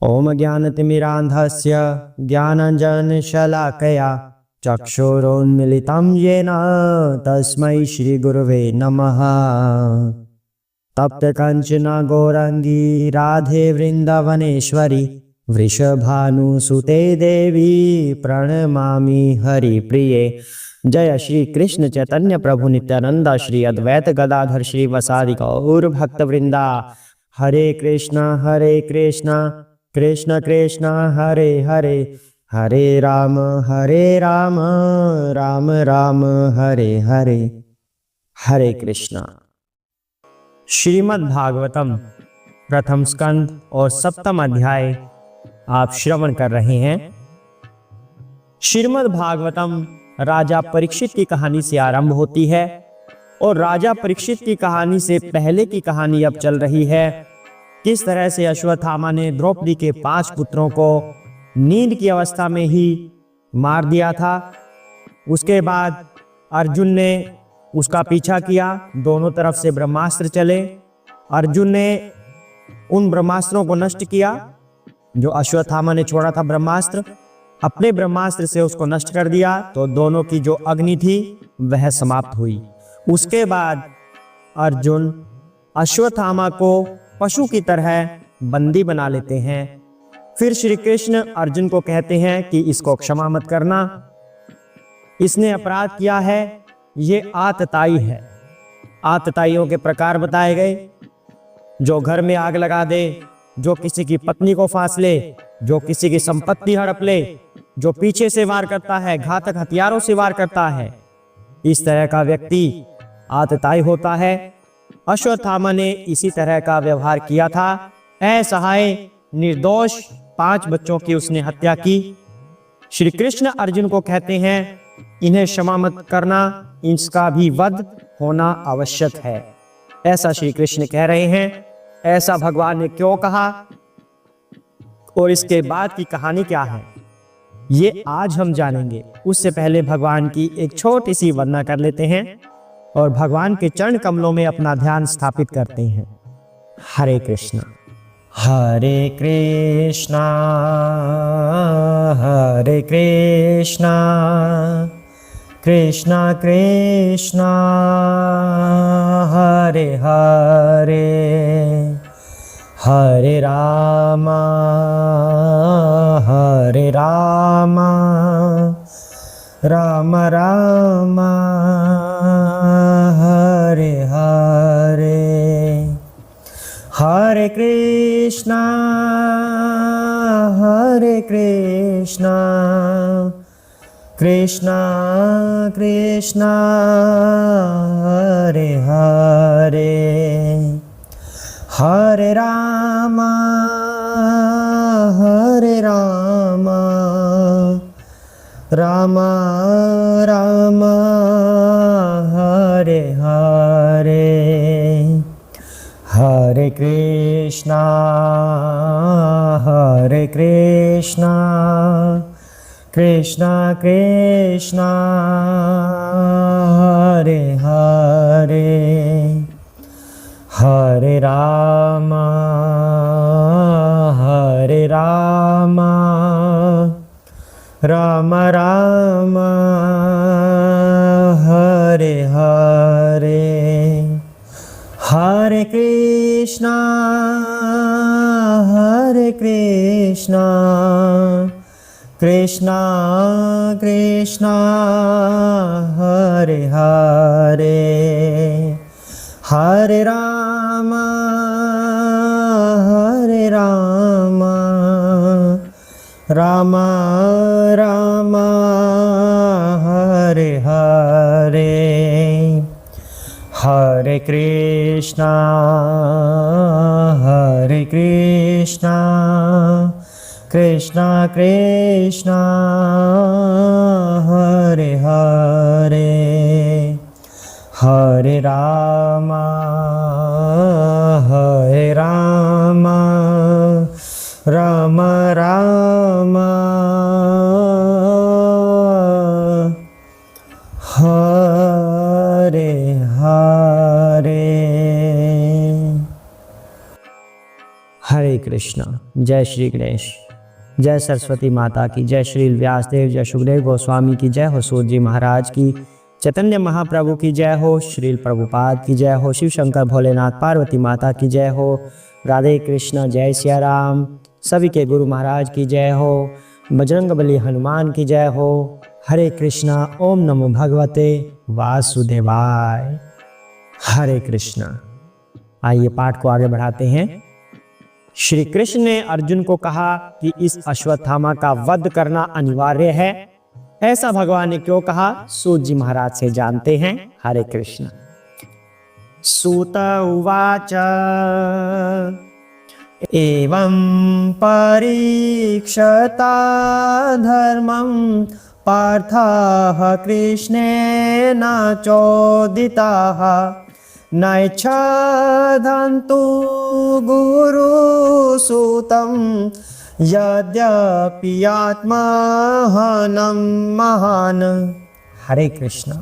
ओम ज्ञानतिमिरान्धस्य ज्ञानाञ्जनशलाकया चक्षुरुन्मिलितं येन तस्मै श्रीगुरवे नमः। तप्तकाञ्चना गौराङ्गी राधे वृन्दावनेश्वरी वृषभानुसुते देवी प्रणमामि हरिप्रिये। जय श्री कृष्ण चैतन्य प्रभु नित्यानंद श्री अद्वैत गदाधर श्री वसादि गौर भक्त वृंदा। हरे कृष्णा कृष्ण कृष्ण हरे हरे, हरे राम राम राम हरे हरे। हरे कृष्णा। श्रीमद् भागवतम प्रथम स्कंद और सप्तम अध्याय आप श्रवण कर रहे हैं। श्रीमद् भागवतम राजा परीक्षित की कहानी से आरंभ होती है और राजा परीक्षित की कहानी से पहले की कहानी अब चल रही है। किस तरह से अश्वत्थामा ने द्रौपदी के 5 पुत्रों को नींद की अवस्था में ही मार दिया था। उसके बाद अर्जुन ने उसका पीछा किया, दोनों तरफ से ब्रह्मास्त्र चले। अर्जुन ने उन ब्रह्मास्त्रों को नष्ट किया जो अश्वत्थामा ने छोड़ा था ब्रह्मास्त्र, अपने ब्रह्मास्त्र से उसको नष्ट कर दिया तो दोनों की जो अग्नि थी वह समाप्त हुई। उसके बाद अर्जुन अश्वत्थामा को पशु की तरह बंदी बना लेते हैं। फिर श्री कृष्ण अर्जुन को कहते हैं कि इसको क्षमा मत करना, इसने अपराध किया है, ये आतताई है। आतताइयों के प्रकार बताए गए, जो घर में आग लगा दे, जो किसी की पत्नी को फांस ले, जो किसी की संपत्ति हड़प ले, जो पीछे से वार करता है, घातक हथियारों से वार करता है, इस तरह का व्यक्ति आतताई होता है। अश्वत्थामा ने इसी तरह का व्यवहार किया था। असहाय निर्दोष 5 बच्चों की उसने हत्या की। श्री कृष्ण अर्जुन को कहते हैं इन्हें क्षमा मत करना, इसका भी वध होना आवश्यक है। ऐसा श्री कृष्ण कह रहे हैं। ऐसा भगवान ने क्यों कहा और इसके बाद की कहानी क्या है, ये आज हम जानेंगे। उससे पहले भगवान की एक छोटी सी वंदना कर लेते हैं और भगवान के चरण कमलों में अपना ध्यान स्थापित करते हैं। हरे कृष्णा हरे कृष्णा कृष्णा कृष्णा हरे हरे, हरे राम राम राम हरे हरे। हरे कृष्णा कृष्णा कृष्णा हरे हरे, हरे राम राम राम हरे हरे। हरे कृष्णा कृष्णा कृष्णा हरे हरे, हरे राम राम राम हरे हरे। हरे कृष्णा कृष्णा कृष्णा हरे हरे, हरे राम राम राम हरे हरे। हरे कृष्णा कृष्णा कृष्णा हरे हरे, हरे राम राम राम हरे हरे। हरे कृष्णा। जय श्री गणेश। जय सरस्वती माता की, जय श्री व्यासदेव, जय सुखदेव गोस्वामी की जय हो, सूत जी महाराज की, चैतन्य महाप्रभु की जय हो, श्रील प्रभुपाद की जय हो, शिव शंकर भोलेनाथ पार्वती माता की जय हो, राधे कृष्ण, जय सिया राम, सभी के गुरु महाराज की जय हो, बजरंगबली हनुमान की जय हो। हरे कृष्णा। ओम नमो भगवते वासुदेवाय। हरे कृष्णा। आइए पाठ को आगे बढ़ाते हैं। श्री कृष्ण ने अर्जुन को कहा कि इस अश्वत्थामा का वध करना अनिवार्य है। ऐसा भगवान ने क्यों कहा, सूत जी महाराज से जानते हैं। हरे कृष्ण। सूत उवाच एवं परीक्षता धर्मं पार्थः कृष्णेन चोदितः नैच्छदन्तु गुरुसूतं यद्यपि आत्महनं महान। हरे कृष्ण।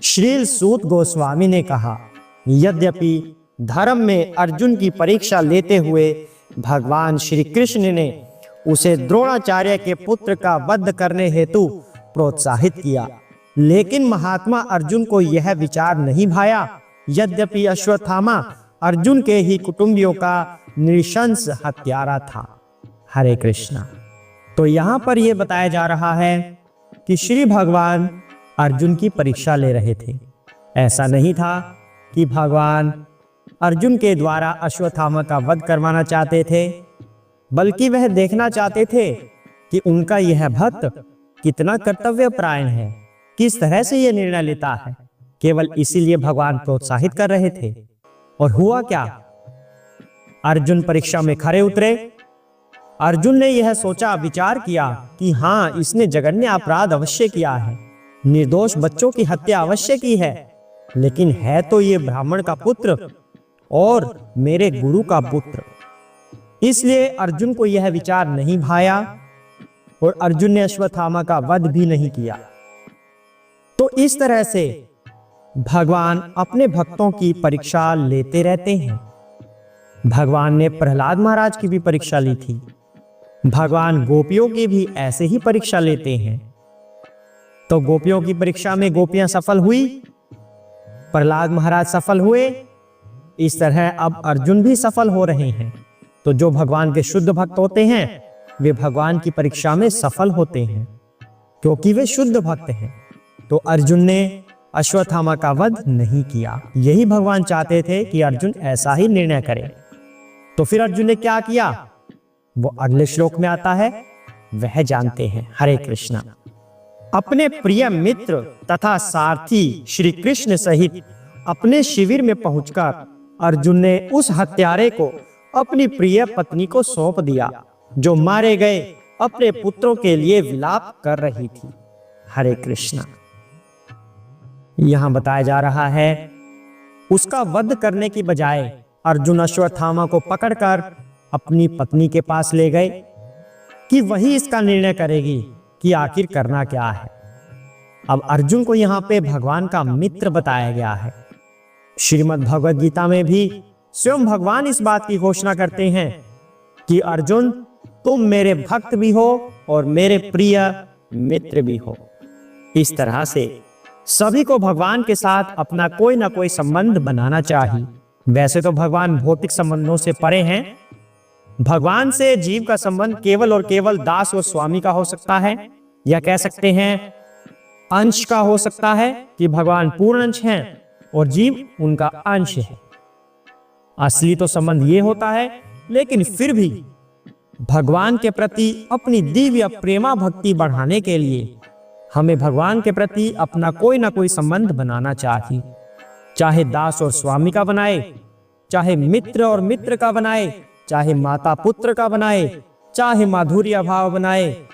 श्रील सूत गोस्वामी ने कहा, यद्यपि धर्म में अर्जुन की परीक्षा लेते हुए भगवान श्री कृष्ण ने उसे द्रोणाचार्य के पुत्र का वध करने हेतु प्रोत्साहित किया, लेकिन महात्मा अर्जुन को यह विचार नहीं भाया। यद्यपि अश्वत्थामा अर्जुन के ही कुटुंबियों का नृशंस हत्यारा था। हरे कृष्णा। तो यहाँ पर यह बताया जा रहा है कि श्री भगवान अर्जुन की परीक्षा ले रहे थे। ऐसा नहीं था कि भगवान अर्जुन के द्वारा अश्वत्थामा का वध करवाना चाहते थे, बल्कि वह देखना चाहते थे कि उनका यह भक्त कितना कर्तव्यपरायण है, किस तरह से यह निर्णय लेता है। केवल इसीलिए भगवान प्रोत्साहित कर रहे थे। और हुआ क्या, अर्जुन परीक्षा में खरे उतरे। अर्जुन ने यह सोचा विचार किया कि हाँ, इसने जघन्य अपराध अवश्य किया है, निर्दोष बच्चों की हत्या अवश्य की है, लेकिन है तो ये ब्राह्मण का पुत्र और मेरे गुरु का पुत्र। इसलिए अर्जुन को यह विचार नहीं भाया और अर्जुन ने अश्वत्थामा का वध भी नहीं किया। तो इस तरह से भगवान अपने भक्तों की परीक्षा लेते रहते हैं। भगवान ने प्रहलाद महाराज की भी परीक्षा ली थी। भगवान गोपियों की भी ऐसे ही परीक्षा लेते हैं। तो गोपियों की परीक्षा में गोपियां सफल हुई, प्रहलाद महाराज सफल हुए, इस तरह अब अर्जुन भी सफल हो रहे हैं। तो जो भगवान के शुद्ध भक्त होते हैं वे भगवान की परीक्षा में सफल होते हैं, क्योंकि वे शुद्ध भक्त हैं। तो अर्जुन ने अश्वत्थामा का वध नहीं किया। यही भगवान चाहते थे कि अर्जुन ऐसा ही निर्णय करे। तो फिर अर्जुन ने क्या किया, वो अगले श्लोक में आता है, वह जानते हैं। हरे कृष्णा। अपने प्रिय मित्र तथा सारथी श्री कृष्ण सहित अपने शिविर में पहुंचकर अर्जुन ने उस हत्यारे को अपनी प्रिय पत्नी को सौंप दिया, जो मारे गए अपने पुत्रों के लिए विलाप कर रही थी। हरे कृष्णा। यहां बताया जा रहा है, उसका वध करने की बजाय अर्जुन अश्वत्थामा को पकड़कर अपनी पत्नी के पास ले गए कि वही इसका निर्णय करेगी कि आखिर करना क्या है। अब अर्जुन को यहाँ पे भगवान का मित्र बताया गया है। श्रीमद् भगवद गीता में भी स्वयं भगवान इस बात की घोषणा करते हैं कि अर्जुन, तुम मेरे भक्त भी हो और मेरे प्रिय मित्र भी हो। इस तरह से सभी को भगवान के साथ अपना कोई ना कोई संबंध बनाना चाहिए। वैसे तो भगवान भौतिक संबंधों से परे हैं। भगवान से जीव का संबंध केवल और केवल दास और स्वामी का हो सकता है, या कह सकते हैं अंश का हो सकता है कि भगवान पूर्ण अंश हैं और जीव उनका अंश है। असली तो संबंध ये होता है, लेकिन फिर भी भगवान के प्रति अपनी दिव्य प्रेमा भक्ति बढ़ाने के लिए हमें भगवान के प्रति अपना कोई ना कोई संबंध बनाना चाहिए। चाहे दास और स्वामी का बनाए, चाहे मित्र और मित्र का बनाए, चाहे माता पुत्र का बनाए, चाहे माधुर्य भाव बनाए।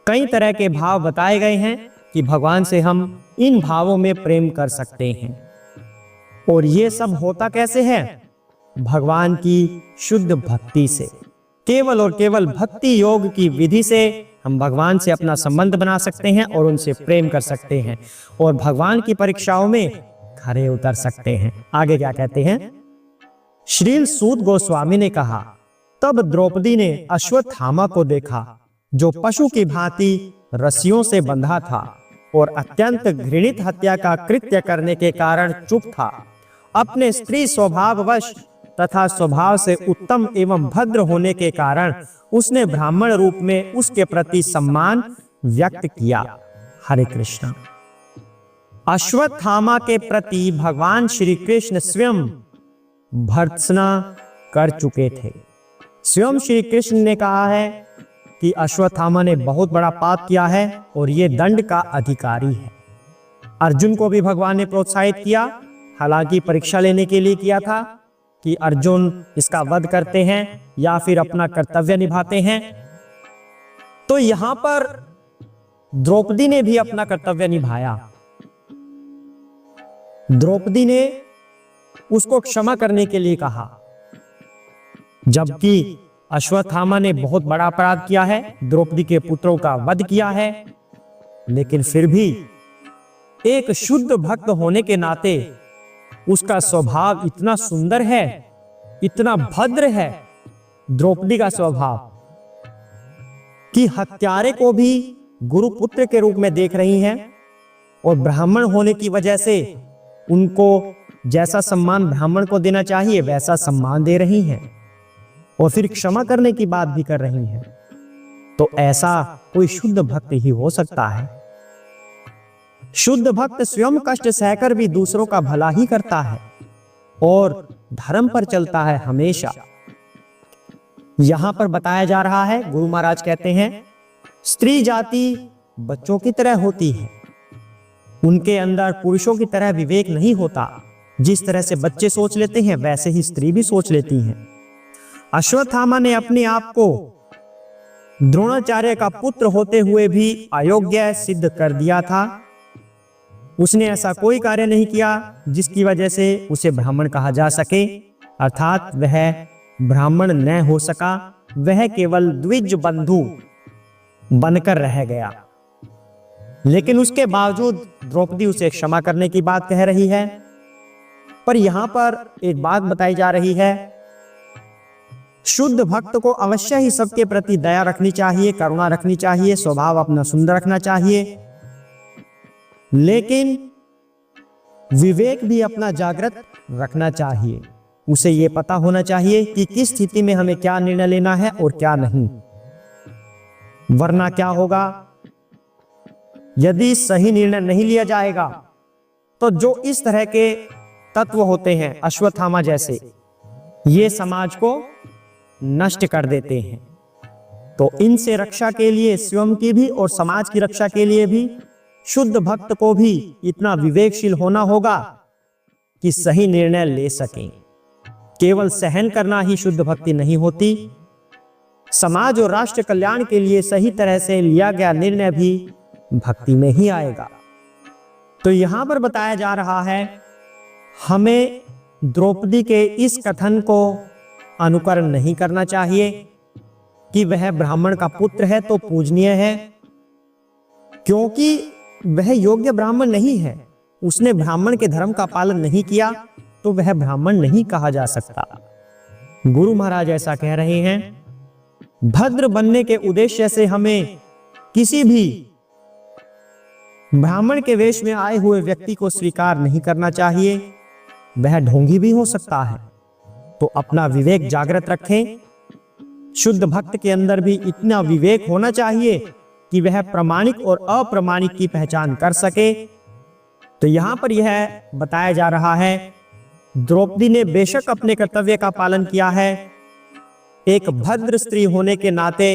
कई तरह के भाव बताए गए हैं कि भगवान से हम इन भावों में प्रेम कर सकते हैं। और ये सब होता कैसे है? भगवान की शुद्ध भक्ति से। केवल और केवल भक्ति योग की विधि से हम भगवान से अपना संबंध बना सकते हैं और उनसे प्रेम कर सकते हैं और भगवान की परीक्षाओं में खरे उतर सकते हैं। आगे क्या कहते हैं? श्रील सूत गोस्वामी ने कहा, तब द्रौपदी ने अश्वत्थामा को देखा, जो पशु की भांति रस्सियों से बंधा था और अत्यंत घृणित हत्या का कृत्य करने के कारण चुप था। अपने स्त्री स्वभाववश तथा स्वभाव से उत्तम एवं भद्र होने के कारण उसने ब्राह्मण रूप में उसके प्रति सम्मान व्यक्त किया। हरे कृष्ण। अश्वत्थामा के प्रति भगवान श्री कृष्ण स्वयं भर्त्सना कर चुके थे। स्वयं श्री कृष्ण ने कहा है कि अश्वत्थामा ने बहुत बड़ा पाप किया है और ये दंड का अधिकारी है। अर्जुन को भी भगवान ने प्रोत्साहित किया, हालांकि परीक्षा लेने के लिए किया था कि अर्जुन इसका वध करते हैं या फिर अपना कर्तव्य निभाते हैं। तो यहां पर द्रौपदी ने भी अपना कर्तव्य निभाया। द्रौपदी ने उसको क्षमा करने के लिए कहा, जबकि अश्वत्थामा ने बहुत बड़ा अपराध किया है, द्रौपदी के पुत्रों का वध किया है। लेकिन फिर भी एक शुद्ध भक्त होने के नाते उसका स्वभाव इतना सुंदर है, इतना भद्र है द्रौपदी का स्वभाव, कि हत्यारे को भी गुरुपुत्र के रूप में देख रही हैं और ब्राह्मण होने की वजह से उनको जैसा सम्मान ब्राह्मण को देना चाहिए वैसा सम्मान दे रही हैं और फिर क्षमा करने की बात भी कर रही हैं। तो ऐसा कोई शुद्ध भक्त ही हो सकता है। शुद्ध भक्त स्वयं कष्ट सहकर भी दूसरों का भला ही करता है और धर्म पर चलता है हमेशा। यहां पर बताया जा रहा है, गुरु महाराज कहते हैं, स्त्री जाति बच्चों की तरह होती है, उनके अंदर पुरुषों की तरह विवेक नहीं होता। जिस तरह से बच्चे सोच लेते हैं वैसे ही स्त्री भी सोच लेती हैं। अश्वत्थामा ने अपने आप को द्रोणाचार्य का पुत्र होते हुए भी अयोग्य सिद्ध कर दिया था। उसने ऐसा कोई कार्य नहीं किया जिसकी वजह से उसे ब्राह्मण कहा जा सके, अर्थात वह ब्राह्मण न हो सका, वह केवल द्विज बंधु बनकर रह गया। लेकिन उसके बावजूद द्रौपदी उसे क्षमा करने की बात कह रही है। पर यहां पर एक बात बताई जा रही है, शुद्ध भक्त को अवश्य ही सबके प्रति दया रखनी चाहिए, करुणा रखनी चाहिए, स्वभाव अपना सुंदर रखना चाहिए, लेकिन विवेक भी अपना जागृत रखना चाहिए। उसे यह पता होना चाहिए कि किस स्थिति में हमें क्या निर्णय लेना है और क्या नहीं, वरना क्या होगा, यदि सही निर्णय नहीं लिया जाएगा तो जो इस तरह के तत्व होते हैं अश्वत्थामा जैसे, ये समाज को नष्ट कर देते हैं। तो इनसे रक्षा के लिए स्वयं की भी और समाज की रक्षा के लिए भी शुद्ध भक्त को भी इतना विवेकशील होना होगा कि सही निर्णय ले सकें। केवल सहन करना ही शुद्ध भक्ति नहीं होती, समाज और राष्ट्र कल्याण के लिए सही तरह से लिया गया निर्णय भी भक्ति में ही आएगा। तो यहां पर बताया जा रहा है, हमें द्रौपदी के इस कथन को अनुकरण नहीं करना चाहिए कि वह ब्राह्मण का पुत्र है तो पूजनीय है, क्योंकि वह योग्य ब्राह्मण नहीं है। उसने ब्राह्मण के धर्म का पालन नहीं किया तो वह ब्राह्मण नहीं कहा जा सकता। गुरु महाराज ऐसा कह रहे हैं, भद्र बनने के उद्देश्य से हमें किसी भी ब्राह्मण के वेश में आए हुए व्यक्ति को स्वीकार नहीं करना चाहिए। वह ढोंगी भी हो सकता है, तो अपना विवेक जागृत रखें। शुद्ध भक्त के अंदर भी इतना विवेक होना चाहिए कि वह प्रामाणिक और अप्रामाणिक की पहचान कर सके। तो यहां पर यह बताया जा रहा है, द्रौपदी ने बेशक अपने कर्तव्य का पालन किया है। एक भद्र स्त्री होने के नाते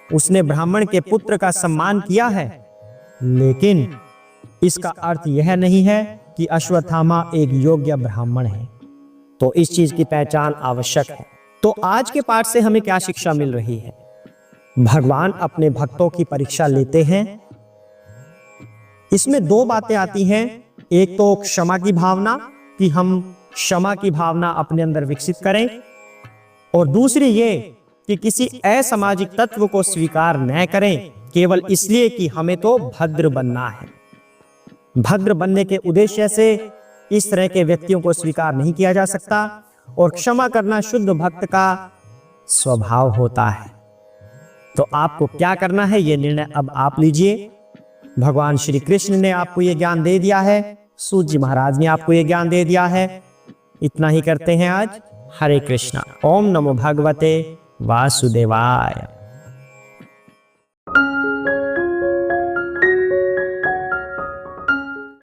उसने ब्राह्मण के पुत्र का सम्मान किया है, लेकिन इसका अर्थ यह नहीं है कि अश्वत्थामा एक योग्य ब्राह्मण है। तो इस चीज की पहचान आवश्यक है। तो आज के पाठ से हमें क्या शिक्षा मिल रही है? भगवान अपने भक्तों की परीक्षा लेते हैं। इसमें दो बातें आती हैं, एक तो क्षमा की भावना कि हम क्षमा की भावना अपने अंदर विकसित करें, और दूसरी ये कि किसी असामाजिक तत्व को स्वीकार न करें केवल इसलिए कि हमें तो भद्र बनना है। भद्र बनने के उद्देश्य से इस तरह के व्यक्तियों को स्वीकार नहीं किया जा सकता, और क्षमा करना शुद्ध भक्त का स्वभाव होता है। तो आपको क्या करना है, ये निर्णय अब आप लीजिए। भगवान श्री कृष्ण ने आपको ये ज्ञान दे दिया है, सूत जी महाराज ने आपको ये ज्ञान दे दिया है। इतना ही करते हैं आज। हरे कृष्णा। ओम नमो भगवते वासुदेवाय।